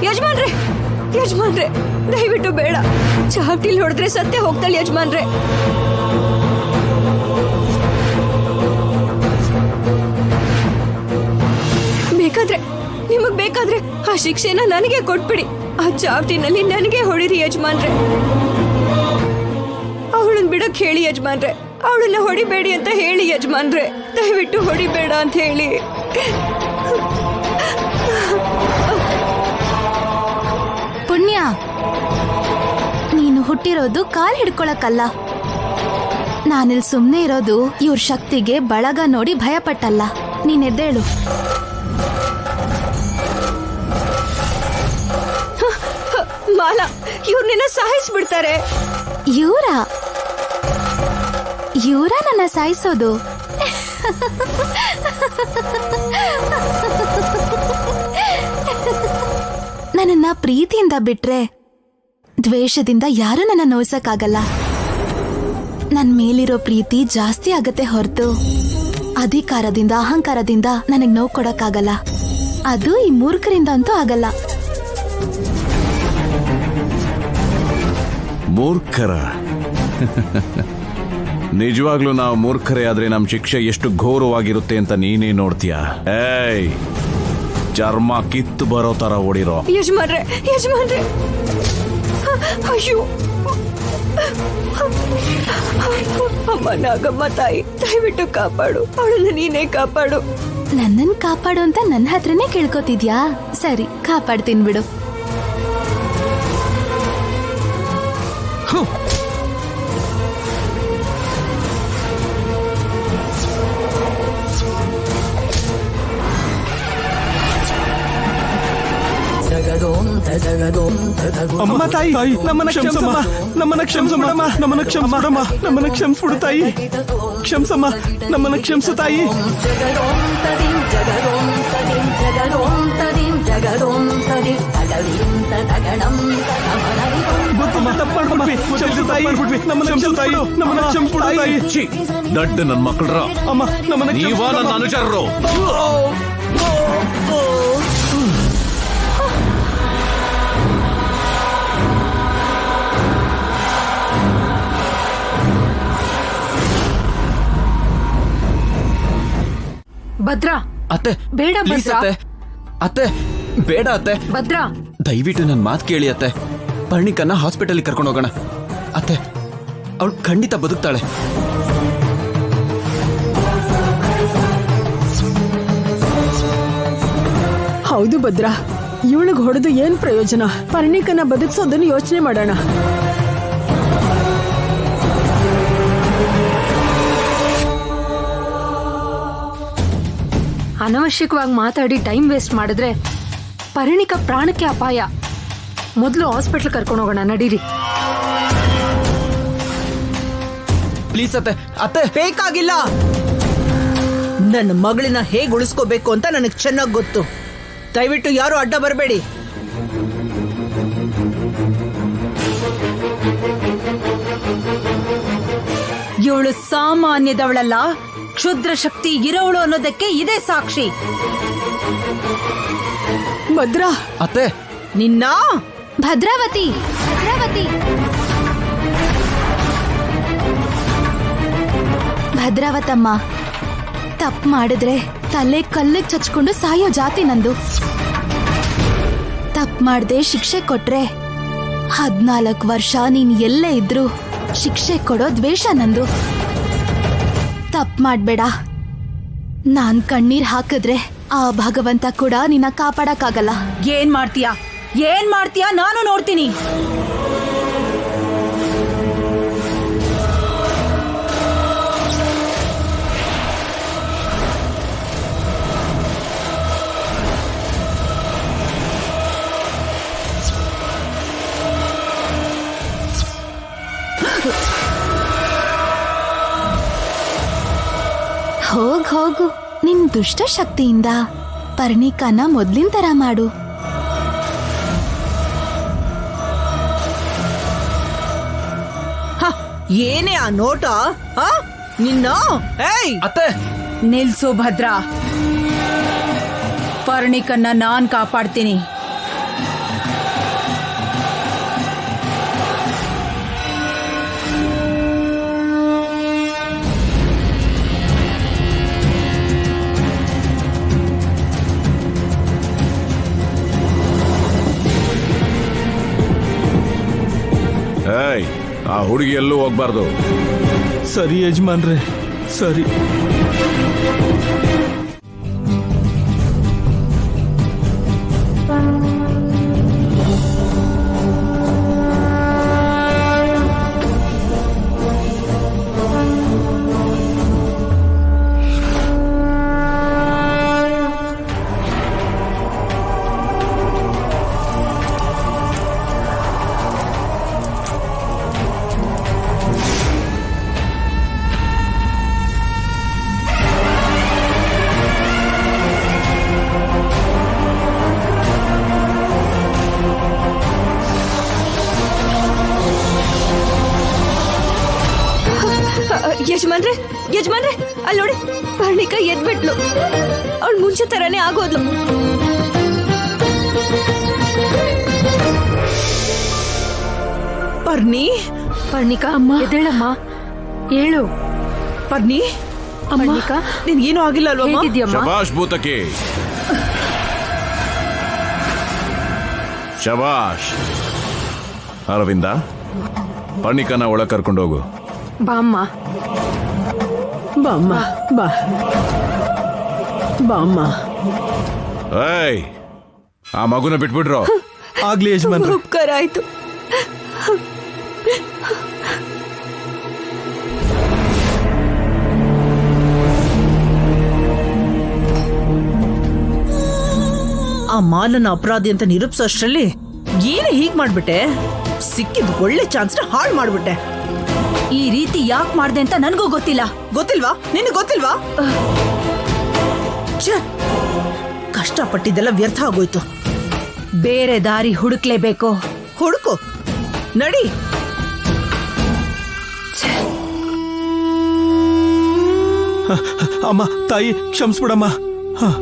ಯಜಮಾನ್ರೆ ಯಜಮಾನ್ರೆ ದಯವಿಟ್ಟು ಬೇಡ. ಚಾವಟಿಲಿ ಹೊಡೆದ್ರೆ ಸತ್ಯ ಹೋಗ್ತಾಳೆ ಯಜಮಾನ್ರೆ. ನಿಮಗ್ ಬೇಕಾದ್ರೆ ಆ ಶಿಕ್ಷೆನ ನನಗೆ ಕೊಟ್ಬಿಡಿ. ಆ ಚಾವಟಿನಲ್ಲಿ ನನಗೆ ಹೊಡಿರಿ ಯಜಮಾನ್ರೆ. ಅವಳನ್ನ ಬಿಡಕ್ ಹೇಳಿ ಯಜಮಾನ್ರೆ. ಅವಳನ್ನ ಹೊಡಿಬೇಡಿ ಅಂತ ಹೇಳಿ ಯಜಮಾನ್ರೆ. ದಯವಿಟ್ಟು ಹೊಡಿಬೇಡ ಅಂತ ಹೇಳಿ. ಪುಣ್ಯ, ನೀನು ಹುಟ್ಟಿರೋದು ಕಾಲ್ ಹಿಡ್ಕೊಳಕ್ಕಲ್ಲ. ನಾನಿಲ್ ಸುಮ್ನೆ ಇರೋದು ಇವ್ರ ಶಕ್ತಿಗೆ ಬಳಗ ನೋಡಿ ಭಯಪಟ್ಟಲ್ಲ. ನೀನೆದ್ದೇಳು. ಮಾಲಾ, ಇವ್ರು ನಿನ್ನ ಸಾಯಿಸ್ಬಿಡ್ತಾರೆ. ಇವರ ನನ್ನ ಸಾಯಿಸೋದು? ನನ್ನನ್ನ ಪ್ರೀತಿಯಿಂದ ಬಿಟ್ರೆ ದ್ವೇಷದಿಂದ ಯಾರು ನನ್ನ ನೋಯ್ಸಕ್ಕಾಗಲ್ಲ. ನನ್ ಮೇಲಿರೋ ಪ್ರೀತಿ ಜಾಸ್ತಿ ಆಗತ್ತೆ ಹೊರತು ಅಧಿಕಾರದಿಂದ ಅಹಂಕಾರದಿಂದ ನನಗ್ ನೋವು ಕೊಡಕ್ಕಾಗಲ್ಲ. ಅದು ಈ ಮೂರ್ಖರಿಂದ ಅಂತೂ ಆಗಲ್ಲ. ಮೂರ್ಖರ? ನಿಜವಾಗ್ಲೂ ನಾವು ಮೂರ್ಖರೇ ಆದ್ರೆ ನಮ್ ಶಿಕ್ಷೆ ಎಷ್ಟು ಘೋರವಾಗಿರುತ್ತೆ ಅಂತ ನೀನೇ ನೋಡ್ತೀಯ. ಏಯ್, ಚರ್ಮ ಕಿತ್ತು ಬರೋ ತರ ಓಡಿರೋ. ಯಜಮಾನ್ರೆ ಯಜಮಾನ್ರೆ, ಅಯ್ಯೋ ಅಮ್ಮ ನಾಗಮ್ಮ ತಾಯಿ, ದಯವಿಟ್ಟು ಕಾಪಾಡು. ಅವಳನ್ನ ನೀನೇ ಕಾಪಾಡು. ನನ್ನನ್ ಕಾಪಾಡು ಅಂತ ನನ್ನ ಹತ್ರನೇ ಕೇಳ್ಕೊತಿದ್ಯಾ? ಸರಿ, ಕಾಪಾಡ್ತೀನಿ ಬಿಡು. ಅಮ್ಮ ತಾಯಿ, ನಮ್ಮನ್ನ ಕ್ಷಮಿಸಮ್ಮ, ನಮ್ಮನ್ನ ಕ್ಷಮಿಸಮ್ಮ, ನಮ್ಮನ್ನ ಕ್ಷಮಿಸಮ್ಮ, ನಮ್ಮನ್ನ ಕ್ಷಮಿಸ್ಬಿಡು ತಾಯಿ. ಕ್ಷಮಿಸಮ್ಮ, ನಮ್ಮನ್ನ ಕ್ಷಮಿಸು ತಾಯಿ. ದಡ್ಡ ನನ್ ಮಕ್ಕಳ್ರ ಅಮ್ಮ, ನಮ್ಮನ್ನ ನೀವಾ ನನ್ನ ಅನುಚರರು. ಭದ್ರಾ, ಅತ್ತೆ ಬೇಡ ಪ್ಲೀಸ್ ಭದ್ರಾ. ಅತ್ತೆ, ಅತ್ತೆ ಬೇಡ ಅತ್ತೆ, ಭದ್ರಾ ದಯವಿಟ್ಟು ನನ್ನ ಮಾತು ಕೇಳಿ ಅತ್ತೆ. ಪರ್ಣಿಕನ್ನ ಹಾಸ್ಪಿಟಲ್ ಕರ್ಕೊಂಡು ಹೋಗೋಣ ಅತ್ತೆ. ಅವಳು ಖಂಡಿತ ಬದುಕ್ತಾಳೆ. ಹೌದು ಭದ್ರಾ, ಇವಳಿಗೆ ಹೊಡೆದು ಏನ್ ಪ್ರಯೋಜನ? ಪರ್ಣಿಕನ ಬದುಕಿಸೋದನ್ನು ಯೋಚನೆ ಮಾಡೋಣ. ಅನವಶ್ಯಕವಾಗಿ ಮಾತಾಡಿ ಟೈಮ್ ವೇಸ್ಟ್ ಮಾಡಿದ್ರೆ ಪರಿಣಿಕ ಪ್ರಾಣಕ್ಕೆ ಅಪಾಯ. ಮೊದಲು ಹಾಸ್ಪಿಟಲ್ ಕರ್ಕೊಂಡು ಹೋಗೋಣ, ನಡೀರಿ. ಪ್ಲೀಸ್ ಅತ್ತೆ. ಅತ್ತೆ ಬೇಕಾಗಿಲ್ಲ. ನನ್ನ ಮಗಳನ್ನ ಹೇಗೆ ಉಳಿಸ್ಕೋಬೇಕು ಅಂತ ನನಗೆ ಚೆನ್ನಾಗಿ ಗೊತ್ತು. ದಯವಿಟ್ಟು ಯಾರು ಅಡ್ಡ ಬರಬೇಡಿ. ಇವಳು ಸಾಮಾನ್ಯದವಳಲ್ಲ, ಕ್ಷುದ್ರ ಶಕ್ತಿ ಇರೋವಳು ಅನ್ನೋದಕ್ಕೆ ಇದೇ ಸಾಕ್ಷಿ. ಭದ್ರಾ, ಅತ್ತೆ ನಿನ್ನ ಭದ್ರಾವತಿ, ಭದ್ರಾವತಿ, ಭದ್ರಾವತಮ್ಮ, ತಪ್ಪು ಮಾಡಿದ್ರೆ ತಲೆ ಕಲ್ಲಿಗೆ ಚಚ್ಕೊಂಡು ಸಾಯೋ ಜಾತಿ ನಂದು. ತಪ್ಪು ಮಾಡ್ದೆ ಶಿಕ್ಷೆ ಕೊಟ್ರೆ 14 ವರ್ಷ ನೀನ್ ಎಲ್ಲೇ ಇದ್ರು ಶಿಕ್ಷೆ ಕೊಡೋ ದ್ವೇಷ ನಂದು. ತಪ್ಪು ಮಾಡ್ಬೇಡ. ನಾನ್ ಕಣ್ಣೀರ್ ಹಾಕಿದ್ರೆ ಆ ಭಗವಂತ ಕೂಡ ನಿನ್ನ ಕಾಪಾಡಕ್ಕಾಗಲ್ಲ. ಏನ್ ಮಾಡ್ತೀಯಾ, ಏನ್ ಮಾಡ್ತೀಯಾ ನಾನು ನೋಡ್ತೀನಿ. ಹೋಗು, ನಿನ್ ದುಷ್ಟ ಶಕ್ತಿಯಿಂದ ಪರ್ಣಿಕನ ಮೊದ್ಲಿನ ತರ ಮಾಡು. ಏನೇ ಆ ನೋಟ? ನಿನ್ನ ಅತ್ತೆ ನಿಲ್ಸು ಭದ್ರಾ. ಪರ್ಣಿಕನ್ನ ನಾನ್ ಕಾಪಾಡ್ತೀನಿ. ಹುಡುಗಿ ಎಲ್ಲೂ ಹೋಗ್ಬಾರ್ದು. ಸರಿ ಯಜಮಾನ್ರೆ, ಸರಿ. ಯಜಮಾನ್ರೆ, ಯಜಮಾನ್ರೆ, ಅಲ್ಲಿ ನೋಡಿ, ಪರ್ಣಿಕಾ ಎದ್ಬಿಟ್ಲು. ಅವಳು ಮುಂಚೆ ತರಾನೇ ಆಗೋದ್ಲು. ಪರ್ಣಿ, ಪರ್ಣಿಕಾ ಅಮ್ಮ ಎದ್ದೇಳಮ್ಮ, ಹೇಳು. ಪರ್ಣಿ, ಪರ್ಣಿಕಾ ನಿನ್ಗೇನು ಆಗಿಲ್ಲ ಅಲ್ವಮ್ಮ? ಹೇಗಿದ್ಯಮ್ಮ? ಶಬಾಷ್ ಭೂತಕಿ, ಶಬಾಷ್. ಅರವಿಂದ, ಪರ್ಣಿಕನ ಒಳಗೆ ಕರ್ಕೊಂಡೋಗು. ಬಾ ಅಮ್ಮ. ಬಾ ಅಮ್ಮ, ಬಾ ಬಾ ಅಮ್ಮ. ಏಯ್, ಆ ಮಗುನ ಬಿಟ್ಬಿಡ್ರು. ಆಗ್ಲಿ ಯಜಮಾನ್ರೆ. ಉಪಕಾರ ಆಯ್ತು. ಆ ಮಾಲನ ಅಪರಾಧಿ ಅಂತ ನಿರೂಪಿಸೋಷ್ಟ್ರಲ್ಲಿ ಏನೇ ಹೀಗ್ ಮಾಡ್ಬಿಟ್ಟೆ? ಸಿಕ್ಕಿದ್ ಒಳ್ಳೆ ಚಾನ್ಸ್ನ ಹಾಳು ಮಾಡ್ಬಿಟ್ಟೆ. ಈ ರೀತಿ ಯಾಕೆ ಮಾಡ್ದೆ ಅಂತ ನನಗೂ ಗೊತ್ತಿಲ್ಲ. ಗೊತ್ತಿಲ್ವಾ? ನಿನಗೆ ಗೊತ್ತಿಲ್ವಾ? ಛೆ, ಕಷ್ಟಪಟ್ಟಿದ್ದೆಲ್ಲ ವ್ಯರ್ಥ ಆಗೋಯ್ತು. ಬೇರೆ ದಾರಿ ಹುಡುಕ್ಲೇಬೇಕು. ಹುಡುಕು, ನಡಿ. ಅಮ್ಮ, ತಾಯಿ ಕ್ಷಮಿಸ್ಬಿಡಮ್ಮ. ಹ